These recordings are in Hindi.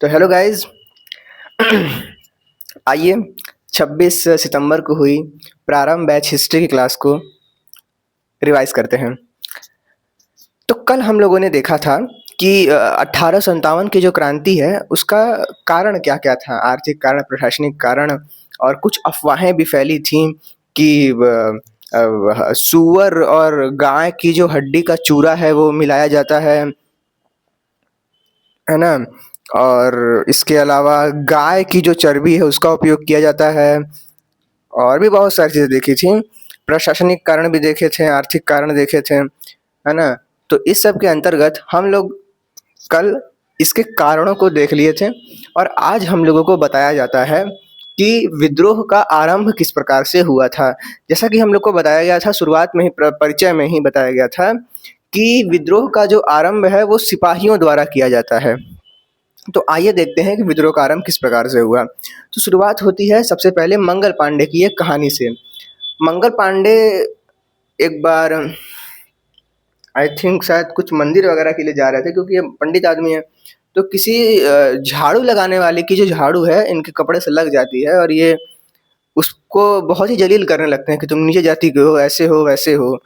तो हेलो गाइस। आइए 26 सितंबर को हुई प्रारंभ बैच हिस्ट्री की क्लास को रिवाइज करते हैं। तो कल हम लोगों ने देखा था कि 1857 की जो क्रांति है उसका कारण क्या क्या था। आर्थिक कारण, प्रशासनिक कारण और कुछ अफवाहें भी फैली थीं कि सूअर और गाय की जो हड्डी का चूरा है वो मिलाया जाता है ना। और इसके अलावा गाय की जो चर्बी है उसका उपयोग किया जाता है। और भी बहुत सारी चीज़ें देखी थी। प्रशासनिक कारण भी देखे थे, आर्थिक कारण देखे थे, है ना। तो इस सब के अंतर्गत हम लोग कल इसके कारणों को देख लिए थे और आज हम लोगों को बताया जाता है कि विद्रोह का आरंभ किस प्रकार से हुआ था। जैसा कि हम लोग को बताया गया था, शुरुआत में ही परिचय में ही बताया गया था कि विद्रोह का जो आरंभ है वो सिपाहियों द्वारा किया जाता है। तो आइए देखते हैं कि विद्रोह का आरंभ किस प्रकार से हुआ। तो शुरुआत होती है सबसे पहले मंगल पांडे की एक कहानी से। मंगल पांडे एक बार आई थिंक शायद कुछ मंदिर वगैरह के लिए जा रहे थे, क्योंकि ये पंडित आदमी है। तो किसी झाड़ू लगाने वाले की जो झाड़ू है इनके कपड़े से लग जाती है और ये उसको बहुत ही जलील करने लगते हैं कि तुम नीचे जाति के हो, ऐसे हो, वैसे हो।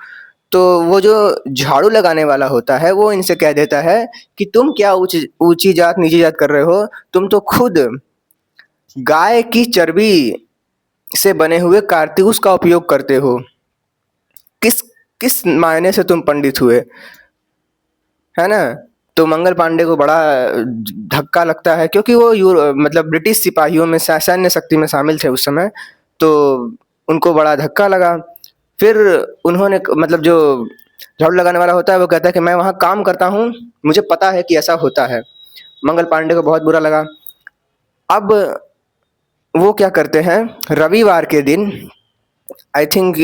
तो वो जो झाड़ू लगाने वाला होता है वो इनसे कह देता है कि तुम क्या ऊंची ऊंची जात नीची जात कर रहे हो, तुम तो खुद गाय की चर्बी से बने हुए कारतूस का उपयोग करते हो। किस किस मायने से तुम पंडित हुए, है ना। तो मंगल पांडे को बड़ा धक्का लगता है, क्योंकि वो मतलब ब्रिटिश सिपाहियों में सैन्य शक्ति में शामिल थे उस समय। तो उनको बड़ा धक्का लगा। फिर उन्होंने मतलब जो झाड़ू लगाने वाला होता है वो कहता है कि मैं वहाँ काम करता हूँ, मुझे पता है कि ऐसा होता है। मंगल पांडे को बहुत बुरा लगा। अब वो क्या करते हैं, रविवार के दिन आई थिंक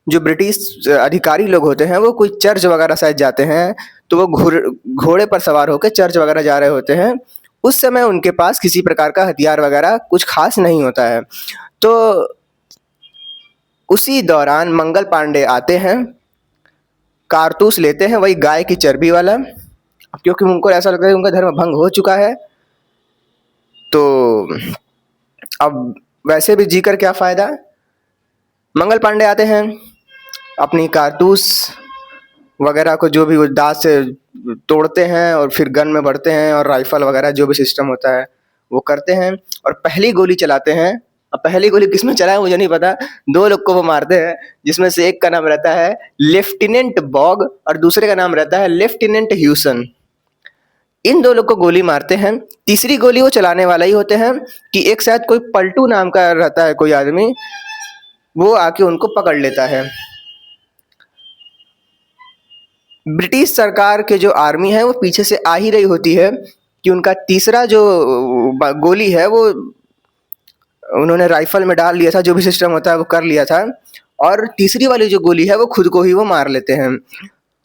जो ब्रिटिश अधिकारी लोग होते हैं वो कोई चर्च वगैरह शायद जाते हैं। तो वो घोड़े पर सवार होकर चर्च वगैरह जा रहे होते हैं। उस समय उनके पास किसी प्रकार का हथियार वगैरह कुछ खास नहीं होता है। तो उसी दौरान मंगल पांडे आते हैं, कारतूस लेते हैं वही गाय की चर्बी वाला, क्योंकि उनको ऐसा लगता है कि उनका धर्म भंग हो चुका है। तो अब वैसे भी जीकर क्या फायदा। मंगल पांडे आते हैं, अपनी कारतूस वगैरह को जो भी वो दांत से तोड़ते हैं और फिर गन में भरते हैं और राइफल वगैरह जो भी सिस्टम होता है वो करते हैं और पहली गोली चलाते हैं। अब पहली गोली किसमें चलाए मुझे नहीं पता। दो लोग को वो मारते हैं, जिसमें से एक का नाम रहता है लेफ्टिनेंट बॉग और दूसरे का नाम रहता है लेफ्टिनेंट ह्यूसन। इन दो लोग को गोली मारते हैं। तीसरी गोली वो चलाने वाला ही होते हैं कि एक शायद कोई पलटू नाम का रहता है कोई आदमी, वो आके उनको पकड़ लेता है। ब्रिटिश सरकार के जो आर्मी है वो पीछे से आ ही रही होती है कि उनका तीसरा जो गोली है वो उन्होंने राइफल में डाल लिया था, जो भी सिस्टम होता है वो कर लिया था। और तीसरी वाली जो गोली है वो खुद को ही वो मार लेते हैं।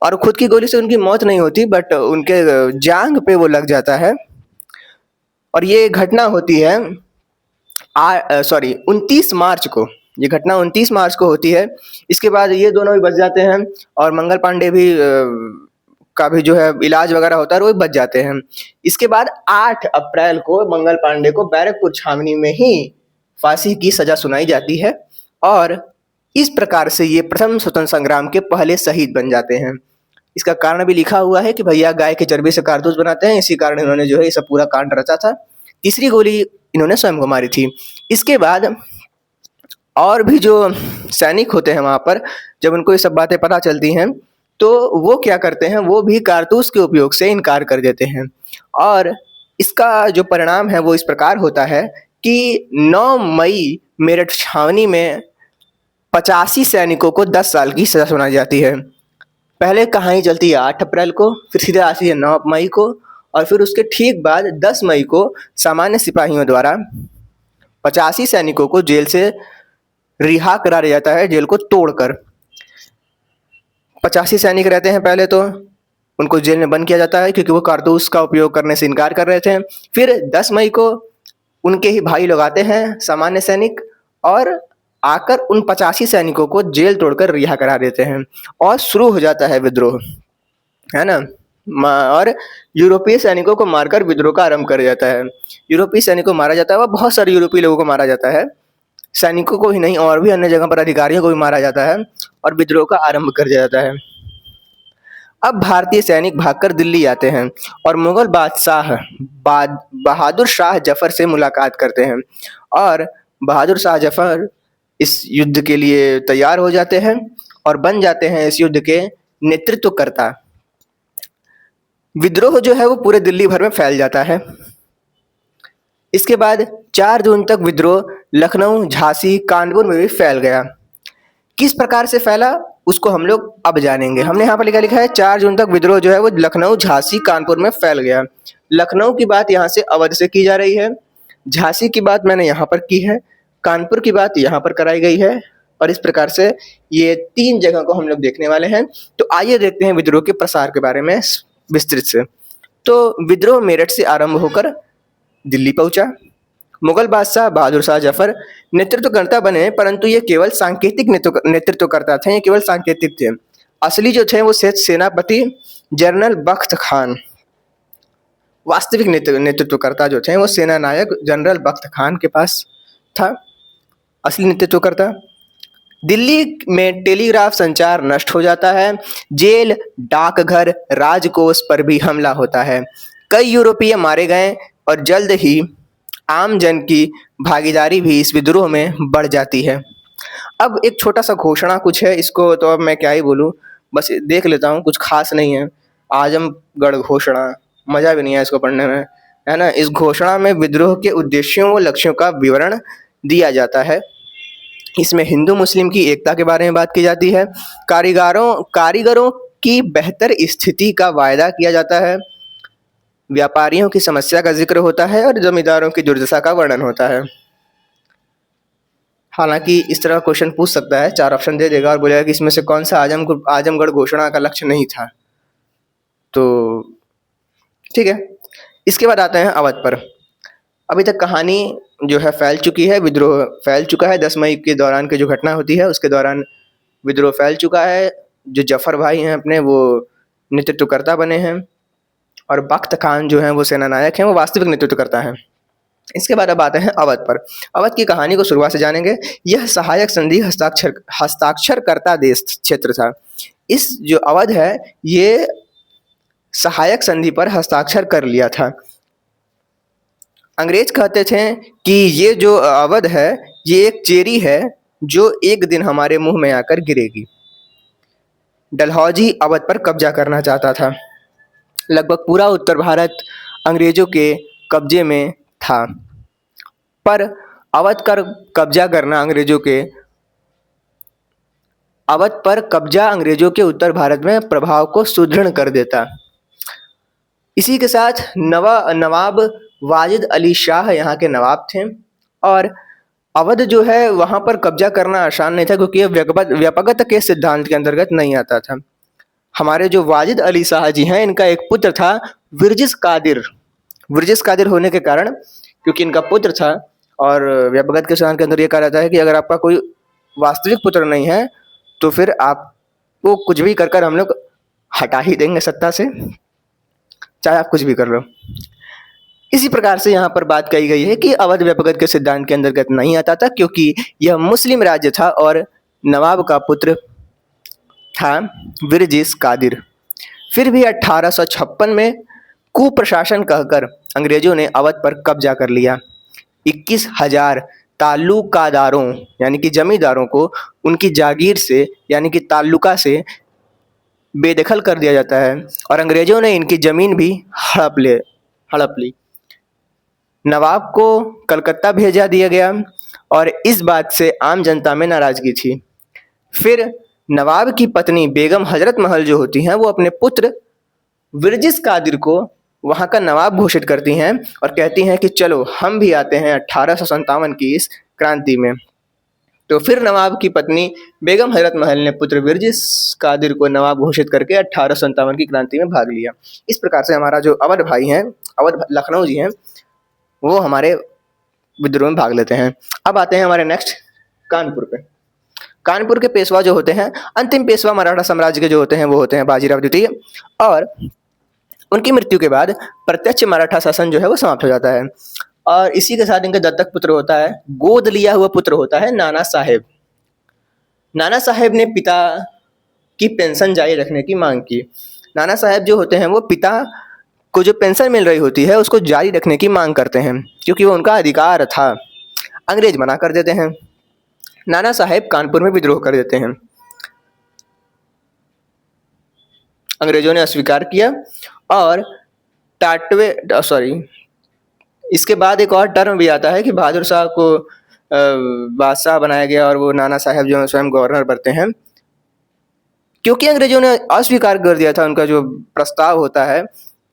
और खुद की गोली से उनकी मौत नहीं होती, बट उनके जांग पे वो लग जाता है। और ये घटना होती है 29 मार्च को। ये घटना 29 मार्च को होती है। इसके बाद ये दोनों भी बच जाते हैं और मंगल पांडे भी का भी जो है इलाज वगैरह होता है वो भी बच जाते हैं। इसके बाद 8 अप्रैल को मंगल पांडे को बैरकपुर छावनी में ही फांसी की सजा सुनाई जाती है और इस प्रकार से ये प्रथम स्वतंत्र संग्राम के पहले शहीद बन जाते हैं। इसका कारण भी लिखा हुआ है कि भैया गाय के चर्बी से कारतूस बनाते हैं, इसी कारण इन्होंने जो है ये सब पूरा कांड रचा था। तीसरी गोली इन्होंने स्वयं को मारी थी। इसके बाद और भी जो सैनिक होते हैं वहाँ पर, जब उनको ये सब बातें पता चलती हैं तो वो क्या करते हैं, वो भी कारतूस के उपयोग से इनकार कर देते हैं। और इसका जो परिणाम है वो इस प्रकार होता है कि 9 मई मेरठ छावनी में 85 सैनिकों को 10 साल की सजा सुनाई जाती है। पहले कहानी चलती है 8 अप्रैल को, फिर सीधे आती है 9 मई को और फिर उसके ठीक बाद 10 मई को सामान्य सिपाहियों द्वारा 85 सैनिकों को जेल से रिहा करा दिया जाता है, जेल को तोड़कर। 85 सैनिक रहते हैं पहले तो, उनको जेल में बंद किया जाता है क्योंकि वो कारतूस का उपयोग करने से इनकार कर रहे थे। फिर 10 मई को उनके ही भाई लोग आते हैं सामान्य सैनिक और आकर उन 85 सैनिकों को जेल तोड़कर रिहा करा देते हैं और शुरू हो जाता है विद्रोह, है ना। और यूरोपीय सैनिकों को मारकर विद्रोह का आरंभ कर जाता है। यूरोपीय सैनिकों को मारा जाता है, वह बहुत सारे यूरोपीय लोगों को मारा जाता है, सैनिकों को ही नहीं और भी अन्य जगह पर अधिकारियों को भी मारा जाता है और विद्रोह का आरंभ कर दिया जाता है। अब भारतीय सैनिक भागकर दिल्ली आते हैं और मुगल बादशाह बहादुर शाह जफर से मुलाकात करते हैं और बहादुर शाह जफर इस युद्ध के लिए तैयार हो जाते हैं और बन जाते हैं इस युद्ध के नेतृत्वकर्ता। विद्रोह जो है वो पूरे दिल्ली भर में फैल जाता है। इसके बाद 4 जून तक विद्रोह लखनऊ, झांसी, कानपुर में भी फैल गया। किस प्रकार से फैला उसको हम लोग अब जानेंगे। हमने यहाँ पर लिखा है 4 जून तक विद्रोह जो है वो लखनऊ, झांसी, कानपुर में फैल गया। लखनऊ की बात यहाँ से अवध से की जा रही है, झांसी की बात मैंने यहाँ पर की है, कानपुर की बात यहाँ पर कराई गई है और इस प्रकार से ये 3 जगह को हम लोग देखने वाले हैं। तो आइए देखते हैं विद्रोह के प्रसार के बारे में विस्तृत से। तो विद्रोह मेरठ से आरंभ होकर दिल्ली पहुंचा। मुगल बादशाह बहादुर शाह जफर नेतृत्वकर्ता बने, परंतु ये केवल सांकेतिक नेतृत्वकर्ता थे, ये केवल सांकेतिक थे। असली जो थे वो सेनापति जनरल बख्त खान, वास्तविक नेतृत्वकर्ता जो थे वो सेना नायक जनरल बख्त खान के पास था, असली नेतृत्वकर्ता। दिल्ली में टेलीग्राफ संचार नष्ट हो जाता है, जेल, डाकघर, राजकोष पर भी हमला होता है। कई यूरोपीय मारे गए और जल्द ही आम जन की भागीदारी भी इस विद्रोह में बढ़ जाती है। अब एक छोटा सा घोषणा कुछ है, इसको तो अब मैं क्या ही बोलूँ, बस देख लेता हूँ, कुछ खास नहीं है। आजमगढ़ घोषणा, मज़ा भी नहीं है इसको पढ़ने में, है ना। इस घोषणा में विद्रोह के उद्देश्यों व लक्ष्यों का विवरण दिया जाता है। इसमें हिंदू मुस्लिम की एकता के बारे में बात की जाती है, कारीगरों की बेहतर स्थिति का वायदा किया जाता है, व्यापारियों की समस्या का जिक्र होता है और जमींदारों की दुर्दशा का वर्णन होता है। हालांकि इस तरह क्वेश्चन पूछ सकता है, 4 ऑप्शन दे देगा और बोलेगा कि इसमें से कौन सा आजमगढ़ घोषणा का लक्ष्य नहीं था। तो ठीक है, इसके बाद आते हैं अवध पर। अभी तक कहानी जो है फैल चुकी है, विद्रोह फैल चुका है। 10 मई के दौरान की जो घटना होती है उसके दौरान विद्रोह फैल चुका है। जो जफर भाई हैं अपने, वो नेतृत्वकर्ता बने हैं और बख्त खान जो हैं वो सेना नायक हैं, वो वास्तविक नेतृत्वकर्ता हैं। इसके बाद अब आते हैं अवध पर। अवध की कहानी को शुरुआत से जानेंगे। यह सहायक संधि हस्ताक्षरकर्ता देश क्षेत्र था। इस जो अवध है ये सहायक संधि पर हस्ताक्षर कर लिया था। अंग्रेज कहते थे कि ये जो अवध है ये एक चेरी है जो एक दिन हमारे मुंह में आकर गिरेगी। डलहौजी अवध पर कब्जा करना चाहता था। लगभग पूरा उत्तर भारत अंग्रेजों के कब्जे में था, पर अवध पर कब्जा अंग्रेजों के उत्तर भारत में प्रभाव को सुदृढ़ कर देता। इसी के साथ नवाब वाजिद अली शाह यहाँ के नवाब थे और अवध जो है वहाँ पर कब्जा करना आसान नहीं था, क्योंकि यह व्यपगत के सिद्धांत के अंतर्गत नहीं आता था। हमारे जो वाजिद अली शाह जी हैं, इनका एक पुत्र था विरजिस कादिर होने के कारण, क्योंकि इनका पुत्र था, और व्यपगत के सिद्धांत के अंदर ये कहा जाता है कि अगर आपका कोई वास्तविक पुत्र नहीं है तो फिर आपको कुछ भी कर हम लोग हटा ही देंगे सत्ता से, चाहे आप कुछ भी कर लो। इसी प्रकार से यहाँ पर बात कही गई है कि अवध व्यपगत के सिद्धांत के अंतर्गत नहीं आता था, क्योंकि यह मुस्लिम राज्य था और नवाब का पुत्र था विरजिस कादिर। फिर भी 1856 में कुप्रशासन कहकर अंग्रेजों ने अवध पर कब्जा कर लिया। 21,000 ताल्लुकादारों यानी कि जमींदारों को उनकी जागीर से यानी कि ताल्लुका से बेदखल कर दिया जाता है और अंग्रेजों ने इनकी जमीन भी हड़प ली। नवाब को कलकत्ता भेजा दिया गया और इस बात से आम जनता में नाराजगी थी। फिर नवाब की पत्नी बेगम हजरत महल जो होती हैं, वो अपने पुत्र विरजिस कादिर को वहाँ का नवाब घोषित करती हैं और कहती हैं कि चलो हम भी आते हैं 1857 की इस क्रांति में। तो फिर नवाब की पत्नी बेगम हजरत महल ने पुत्र विरजिस कादिर को नवाब घोषित करके 1857 की क्रांति में भाग लिया। इस प्रकार से हमारा जो अवध भाई हैं, अवध लखनऊ जी हैं, वो हमारे विद्रोह में भाग लेते हैं। अब आते हैं हमारे नेक्स्ट कानपुर पे। कानपुर के पेशवा जो होते हैं, अंतिम पेशवा मराठा साम्राज्य के जो होते हैं, वो होते हैं बाजीराव द्वितीय। और उनकी मृत्यु के बाद प्रत्यक्ष मराठा शासन जो है वो समाप्त हो जाता है। और इसी के साथ इनका दत्तक पुत्र होता है, गोद लिया हुआ पुत्र होता है नाना साहेब। नाना साहेब ने पिता की पेंशन जारी रखने की मांग की। नाना साहेब जो होते हैं वो पिता को जो पेंशन मिल रही होती है उसको जारी रखने की मांग करते हैं, क्योंकि वो उनका अधिकार था। अंग्रेज मना कर देते हैं। नाना साहेब कानपुर में विद्रोह कर देते हैं। अंग्रेजों ने अस्वीकार किया और इसके बाद एक और टर्म भी आता है कि बहादुर शाह को बादशाह बनाया गया और वो नाना साहेब जो है स्वयं गवर्नर बनते हैं। क्योंकि अंग्रेजों ने अस्वीकार कर दिया था उनका जो प्रस्ताव होता है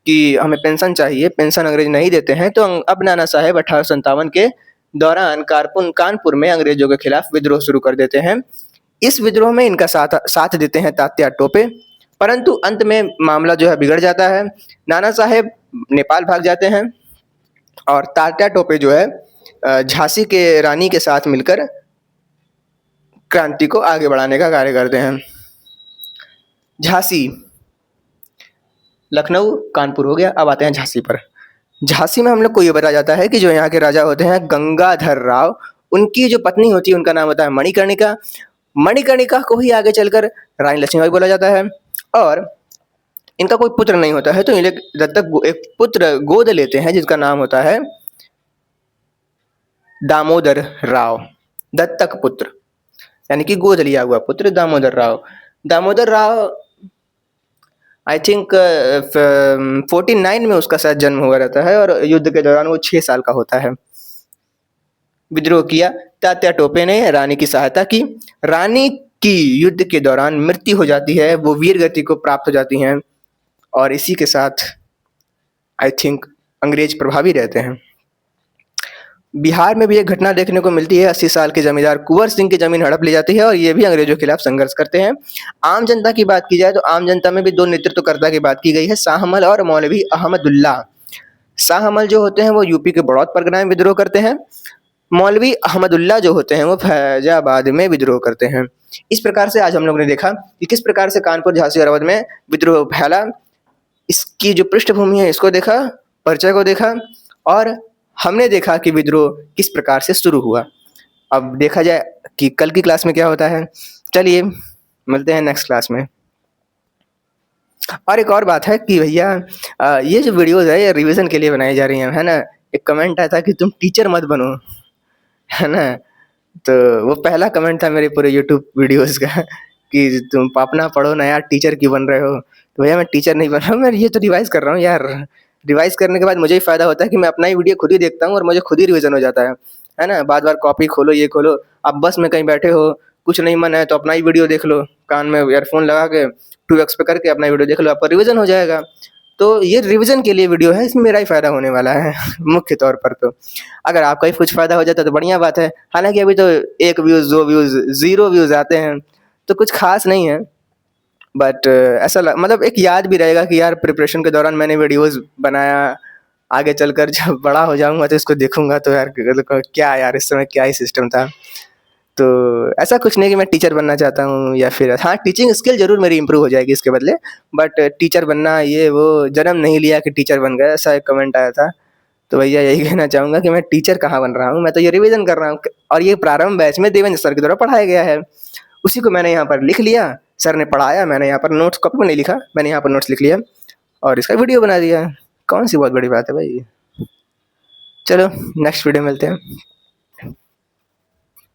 कि हमें पेंशन चाहिए, पेंशन अंग्रेज नहीं देते हैं, तो अब नाना साहेब 1857 के दौरान कानपुर में अंग्रेजों के खिलाफ विद्रोह शुरू कर देते हैं। इस विद्रोह में इनका साथ देते हैं तात्या टोपे, परंतु अंत में मामला जो है बिगड़ जाता है। नाना साहेब नेपाल भाग जाते हैं और तात्या टोपे जो है झांसी के रानी के साथ मिलकर क्रांति को आगे बढ़ाने का कार्य करते हैं। झांसी, लखनऊ, कानपुर हो गया, अब आते हैं झांसी पर। झांसी में हम लोग को ये बताया जाता है कि जो यहाँ के राजा होते हैं गंगाधर राव, उनकी जो पत्नी होती है उनका नाम होता है मणिकर्णिका। मणिकर्णिका को ही आगे चलकर रानी लक्ष्मीबाई बोला जाता है। और इनका कोई पुत्र नहीं होता है, तो ये दत्तक एक पुत्र गोद लेते हैं जिसका नाम होता है दामोदर राव। दत्तक पुत्र यानी कि गोद लिया हुआ पुत्र दामोदर राव। दामोदर राव आई थिंक 49 में उसका शायद जन्म हुआ रहता है और युद्ध के दौरान वो 6 साल का होता है। विद्रोह किया, तात्या टोपे ने रानी की सहायता की। रानी की युद्ध के दौरान मृत्यु हो जाती है, वो वीर गति को प्राप्त हो जाती हैं और इसी के साथ आई थिंक अंग्रेज प्रभावी रहते हैं। बिहार में भी एक घटना देखने को मिलती है। 80 साल के जमींदार कुंवर सिंह की जमीन हड़प ली जाती है और ये भी अंग्रेजों के खिलाफ संघर्ष करते हैं। आम जनता की बात की जाए तो आम जनता में भी 2 नेतृत्वकर्ता की बात की गई है, शाहमल और मौलवी अहमदुल्ला। शाहमल जो होते हैं वो यूपी के बड़ौत परगना में विद्रोह करते हैं। मौलवी अहमदुल्ला जो होते हैं वो फैजाबाद में विद्रोह करते हैं। इस प्रकार से आज हम लोग ने देखा कि किस प्रकार से कानपुर, झांसी और अवध में विद्रोह फैला। इसकी जो पृष्ठभूमि है इसको देखा, परिचय को देखा और हमने देखा कि विद्रोह किस प्रकार से शुरू हुआ। अब देखा जाए कि कल की क्लास में क्या होता है। चलिए मिलते हैं नेक्स्ट क्लास में। और एक और बात है कि भैया ये जो वीडियोस है ये रिवीजन के लिए बनाई जा रही हैं, है ना। एक कमेंट आया था कि तुम टीचर मत बनो, है ना। तो वो पहला कमेंट था मेरे पूरे यूट्यूब वीडियोस का कि तुम अपना पढ़ो ना यार, टीचर क्यों बन रहे हो। तो भैया मैं टीचर नहीं बन रहा हूँ, मैं ये तो रिवाइज कर रहा हूँ यार। रिवाइज करने के बाद मुझे ही फायदा होता है कि मैं अपना ही वीडियो खुद ही देखता हूँ और मुझे खुद ही रिवीजन हो जाता है ना। बार बार कॉपी खोलो, ये खोलो। अब बस में कहीं बैठे हो, कुछ नहीं मन है तो अपना ही वीडियो देख लो, कान में ईयरफोन लगा के 2x पे करके अपना वीडियो देख लो, आपका रिवीजन हो जाएगा। तो ये रिवीजन के लिए वीडियो है, इसमें मेरा ही फायदा होने वाला है मुख्य तौर पर। तो अगर आपका ही कुछ फायदा हो जाता है तो बढ़िया बात है। हालांकि अभी तो 1 व्यूज, 2 व्यूज, 0 व्यूज आते हैं, तो कुछ खास नहीं है। बट ऐसा मतलब एक याद भी रहेगा कि यार प्रिपरेशन के दौरान मैंने वीडियोस बनाया। आगे चलकर जब बड़ा हो जाऊंगा तो इसको देखूंगा तो यार क्या यार इस समय क्या ही सिस्टम था। तो ऐसा कुछ नहीं कि मैं टीचर बनना चाहता हूँ या फिर हाँ, टीचिंग स्किल जरूर मेरी इंप्रूव हो जाएगी इसके बदले, बट टीचर बनना ये वो जन्म नहीं लिया कि टीचर बन गया, ऐसा एक कमेंट आया था। तो भैया यही कहना चाहूँगा कि मैं टीचर कहाँ बन रहा हूँ, मैं तो ये रिवीजन कर रहा हूँ। और ये प्रारंभ बैच में देवेंद्र सर के द्वारा पढ़ाया गया है, उसी को मैंने यहाँ पर लिख लिया। सर ने पढ़ाया, मैंने यहाँ पर नोट्स कॉपी में नहीं लिखा, मैंने यहाँ पर नोट्स लिख लिया और इसका वीडियो बना दिया। कौन सी बहुत बड़ी बात है भाई। चलो नेक्स्ट वीडियो मिलते हैं।